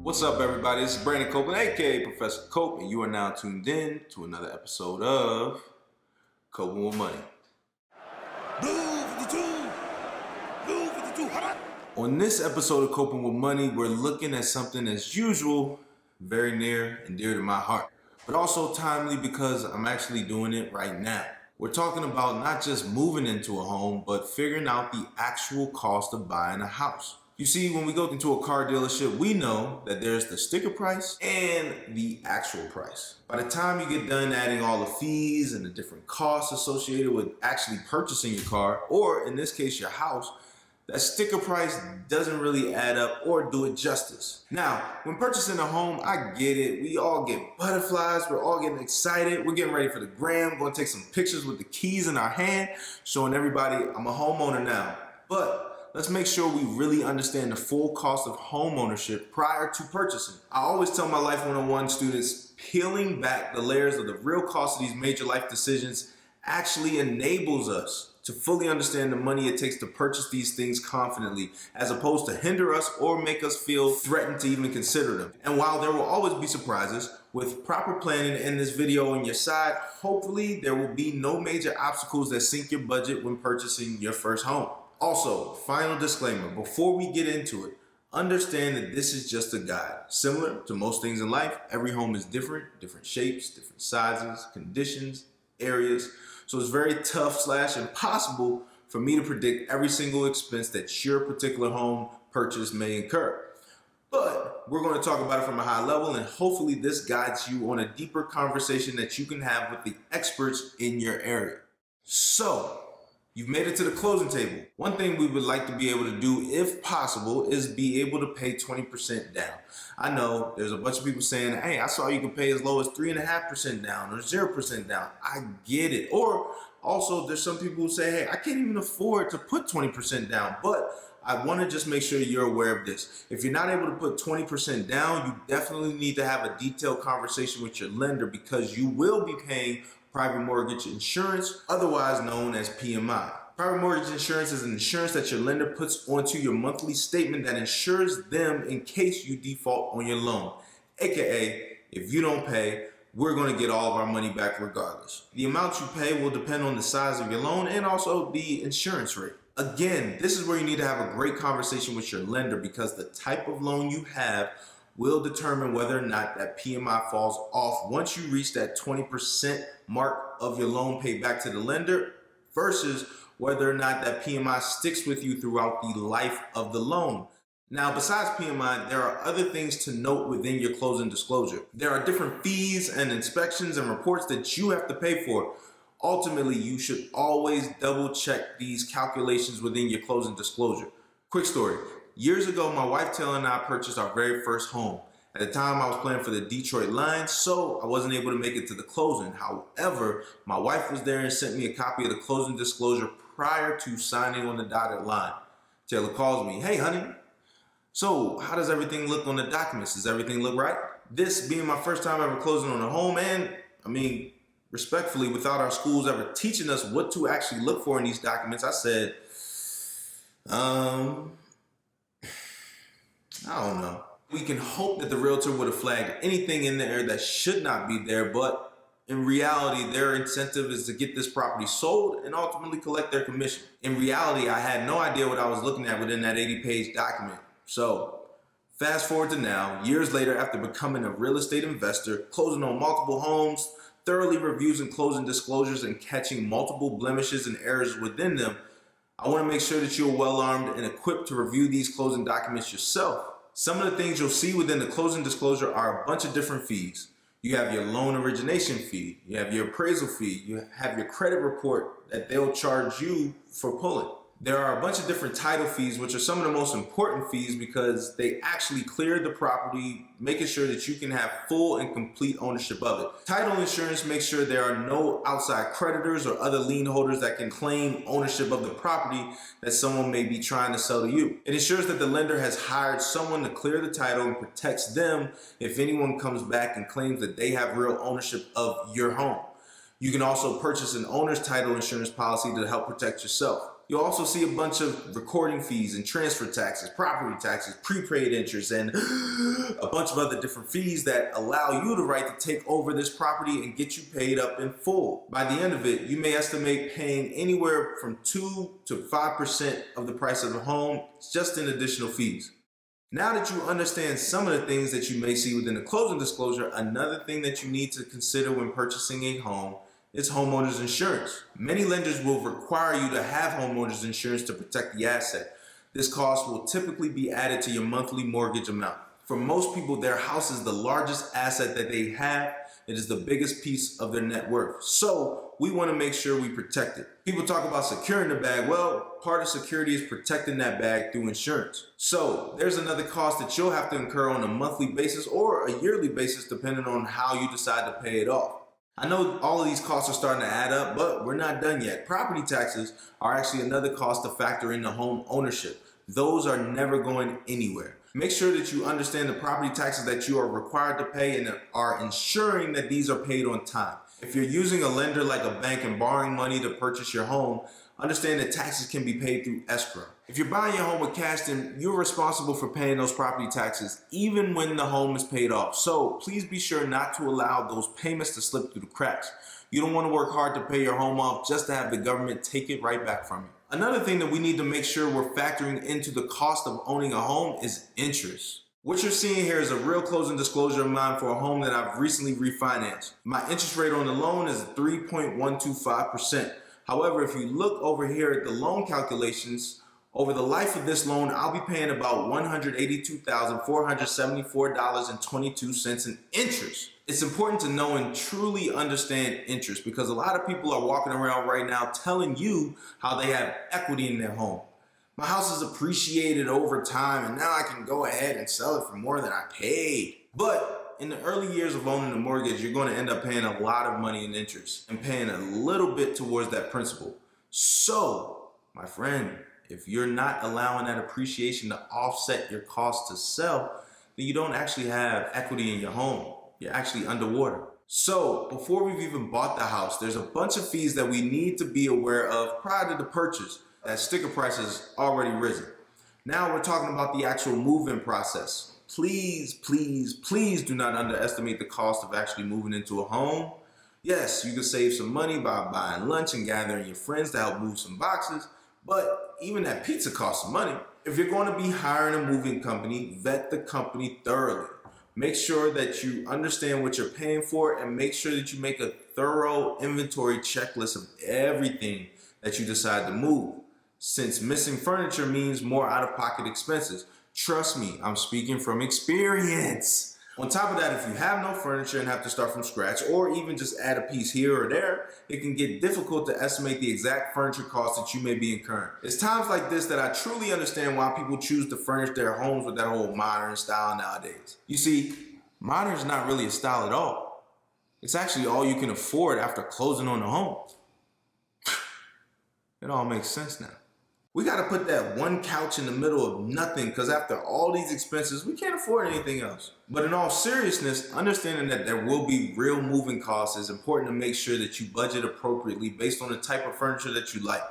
What's up, everybody? This is Brandon Copeland, aka Professor Cope, and you are now tuned in to another episode of Coping with Money. Blue 52, Blue 52, On this episode of Coping with Money, we're looking at something as usual, very near and dear to my heart, but also timely because I'm actually doing it right now. We're talking about not just moving into a home, but figuring out the actual cost of buying a house. You see, when we go into a car dealership, we know that there's the sticker price and the actual price. By the time you get done adding all the fees and the different costs associated with actually purchasing your car, or in this case, your house, that sticker price doesn't really add up or do it justice. Now, when purchasing a home, I get it. We all get butterflies. We're all getting excited. We're getting ready for the gram. We're going to take some pictures with the keys in our hand, showing everybody I'm a homeowner now. But let's make sure we really understand the full cost of home ownership prior to purchasing. I always tell my Life 101 students, peeling back the layers of the real cost of these major life decisions actually enables us to fully understand the money it takes to purchase these things confidently, as opposed to hinder us or make us feel threatened to even consider them. And while there will always be surprises, with proper planning and this video on your side, hopefully there will be no major obstacles that sink your budget when purchasing your first home. Also, final disclaimer, before we get into it, understand that this is just a guide. Similar to most things in life, every home is different shapes, different sizes, conditions, areas. So it's very tough / impossible for me to predict every single expense that your particular home purchase may incur. But we're going to talk about it from a high level, and hopefully this guides you on a deeper conversation that you can have with the experts in your area. So, you've made it to the closing table. One thing we would like to be able to do, if possible, is be able to pay 20% down. I know there's a bunch of people saying, hey, I saw you can pay as low as 3.5% down or 0% down. I get it. Or also there's some people who say, hey, I can't even afford to put 20% down, but I want to just make sure you're aware of this. If you're not able to put 20% down, you definitely need to have a detailed conversation with your lender, because you will be paying private mortgage insurance, otherwise known as PMI. Private mortgage insurance is an insurance that your lender puts onto your monthly statement that insures them in case you default on your loan. AKA, if you don't pay, we're going to get all of our money back regardless. The amount you pay will depend on the size of your loan and also the insurance rate. Again, this is where you need to have a great conversation with your lender, because the type of loan you have will determine whether or not that PMI falls off once you reach that 20% mark of your loan paid back to the lender, versus whether or not that PMI sticks with you throughout the life of the loan. Now, besides PMI, there are other things to note within your closing disclosure. There are different fees and inspections and reports that you have to pay for. Ultimately, you should always double check these calculations within your closing disclosure. Quick story. Years ago, my wife Taylor and I purchased our very first home. At the time, I was playing for the Detroit Lions, so I wasn't able to make it to the closing. However, my wife was there and sent me a copy of the closing disclosure prior to signing on the dotted line. Taylor calls me, hey honey, so how does everything look on the documents? Does everything look right? This being my first time ever closing on a home, and respectfully, without our schools ever teaching us what to actually look for in these documents, I said, I don't know. We can hope that the realtor would have flagged anything in there that should not be there, but in reality, their incentive is to get this property sold and ultimately collect their commission. In reality, I had no idea what I was looking at within that 80-page document. So, fast forward to now, years later, after becoming a real estate investor, closing on multiple homes, thoroughly reviewing closing disclosures, and catching multiple blemishes and errors within them, I want to make sure that you're well armed and equipped to review these closing documents yourself. Some of the things you'll see within the closing disclosure are a bunch of different fees. You have your loan origination fee, you have your appraisal fee, you have your credit report that they'll charge you for pulling. There are a bunch of different title fees, which are some of the most important fees because they actually clear the property, making sure that you can have full and complete ownership of it. Title insurance makes sure there are no outside creditors or other lien holders that can claim ownership of the property that someone may be trying to sell to you. It ensures that the lender has hired someone to clear the title and protects them if anyone comes back and claims that they have real ownership of your home. You can also purchase an owner's title insurance policy to help protect yourself. You'll also see a bunch of recording fees and transfer taxes, property taxes, prepaid interest, and a bunch of other different fees that allow you the right to take over this property and get you paid up in full. By the end of it, you may estimate paying anywhere from 2 to 5% of the price of the home just in additional fees. Now that you understand some of the things that you may see within the closing disclosure, another thing that you need to consider when purchasing a home is homeowners insurance. Many lenders will require you to have homeowners insurance to protect the asset. This cost will typically be added to your monthly mortgage amount. For most people, their house is the largest asset that they have. It is the biggest piece of their net worth. So we want to make sure we protect it. People talk about securing the bag. Well, part of security is protecting that bag through insurance. So there's another cost that you'll have to incur on a monthly basis or a yearly basis, depending on how you decide to pay it off. I know all of these costs are starting to add up, but we're not done yet. Property taxes are actually another cost to factor into home ownership. Those are never going anywhere. Make sure that you understand the property taxes that you are required to pay and are ensuring that these are paid on time. If you're using a lender like a bank and borrowing money to purchase your home, understand that taxes can be paid through escrow. If you're buying your home with cash, then you're responsible for paying those property taxes even when the home is paid off. So please be sure not to allow those payments to slip through the cracks. You don't want to work hard to pay your home off just to have the government take it right back from you. Another thing that we need to make sure we're factoring into the cost of owning a home is interest. What you're seeing here is a real closing disclosure of mine for a home that I've recently refinanced. My interest rate on the loan is 3.125%. However, if you look over here at the loan calculations, over the life of this loan, I'll be paying about $182,474.22 in interest. It's important to know and truly understand interest because a lot of people are walking around right now telling you how they have equity in their home. My house is appreciated over time and now I can go ahead and sell it for more than I paid. But in the early years of owning a mortgage, you're going to end up paying a lot of money in interest and paying a little bit towards that principal. So, my friend, if you're not allowing that appreciation to offset your cost to sell, then you don't actually have equity in your home. You're actually underwater. So before we've even bought the house, there's a bunch of fees that we need to be aware of prior to the purchase. That sticker price has already risen. Now we're talking about the actual move-in process. Please, please, please do not underestimate the cost of actually moving into a home. Yes, you can save some money by buying lunch and gathering your friends to help move some boxes, but even that pizza costs some money. If you're going to be hiring a moving company, vet the company thoroughly. Make sure that you understand what you're paying for and make sure that you make a thorough inventory checklist of everything that you decide to move. Since missing furniture means more out-of-pocket expenses. Trust me, I'm speaking from experience. On top of that, if you have no furniture and have to start from scratch or even just add a piece here or there, it can get difficult to estimate the exact furniture costs that you may be incurring. It's times like this that I truly understand why people choose to furnish their homes with that whole modern style nowadays. You see, modern is not really a style at all. It's actually all you can afford after closing on the home. It all makes sense now. We got to put that one couch in the middle of nothing because after all these expenses, we can't afford anything else. But in all seriousness, understanding that there will be real moving costs is important to make sure that you budget appropriately based on the type of furniture that you like.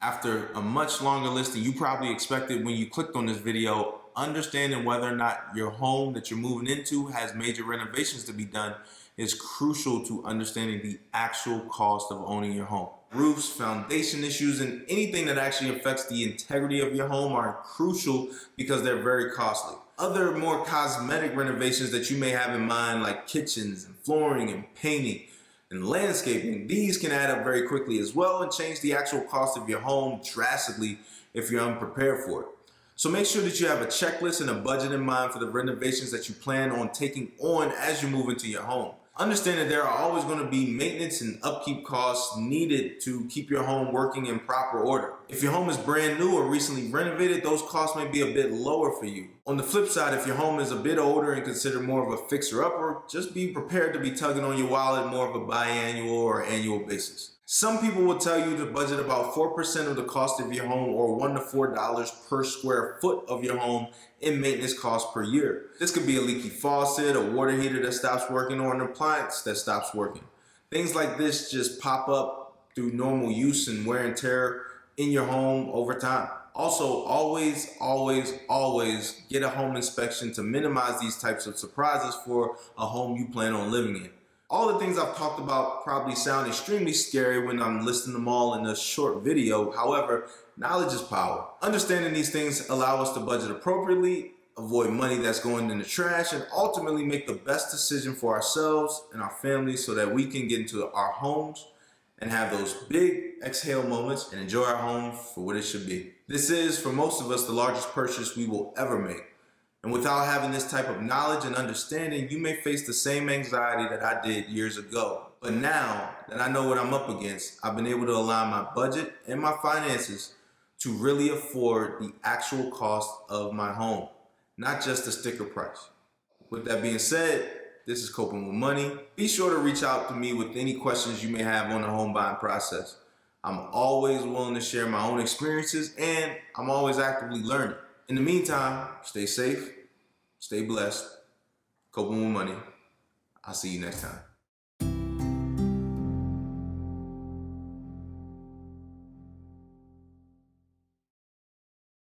After a much longer list than you probably expected when you clicked on this video, understanding whether or not your home that you're moving into has major renovations to be done is crucial to understanding the actual cost of owning your home. Roofs, foundation issues, and anything that actually affects the integrity of your home are crucial because they're very costly. Other more cosmetic renovations that you may have in mind, like kitchens and flooring and painting and landscaping, these can add up very quickly as well and change the actual cost of your home drastically if you're unprepared for it. So make sure that you have a checklist and a budget in mind for the renovations that you plan on taking on as you move into your home. Understand that there are always going to be maintenance and upkeep costs needed to keep your home working in proper order. If your home is brand new or recently renovated, those costs may be a bit lower for you. On the flip side, if your home is a bit older and considered more of a fixer-upper, just be prepared to be tugging on your wallet more of a biannual or annual basis. Some people will tell you to budget about 4% of the cost of your home or $1 to $4 per square foot of your home in maintenance costs per year. This could be a leaky faucet, a water heater that stops working, or an appliance that stops working. Things like this just pop up through normal use and wear and tear in your home over time. Also, always get a home inspection to minimize these types of surprises for a home you plan on living in. All the things I've talked about probably sound extremely scary when I'm listing them all in a short video. However, knowledge is power. Understanding these things allow us to budget appropriately, avoid money that's going in the trash, and ultimately make the best decision for ourselves and our families so that we can get into our homes and have those big exhale moments and enjoy our home for what it should be. This is, for most of us, the largest purchase we will ever make. And without having this type of knowledge and understanding, you may face the same anxiety that I did years ago. But now that I know what I'm up against, I've been able to align my budget and my finances to really afford the actual cost of my home, not just the sticker price. With that being said, this is Coping with Money. Be sure to reach out to me with any questions you may have on the home buying process. I'm always willing to share my own experiences, and I'm always actively learning. In the meantime, stay safe, stay blessed, coping with money. I'll see you next time.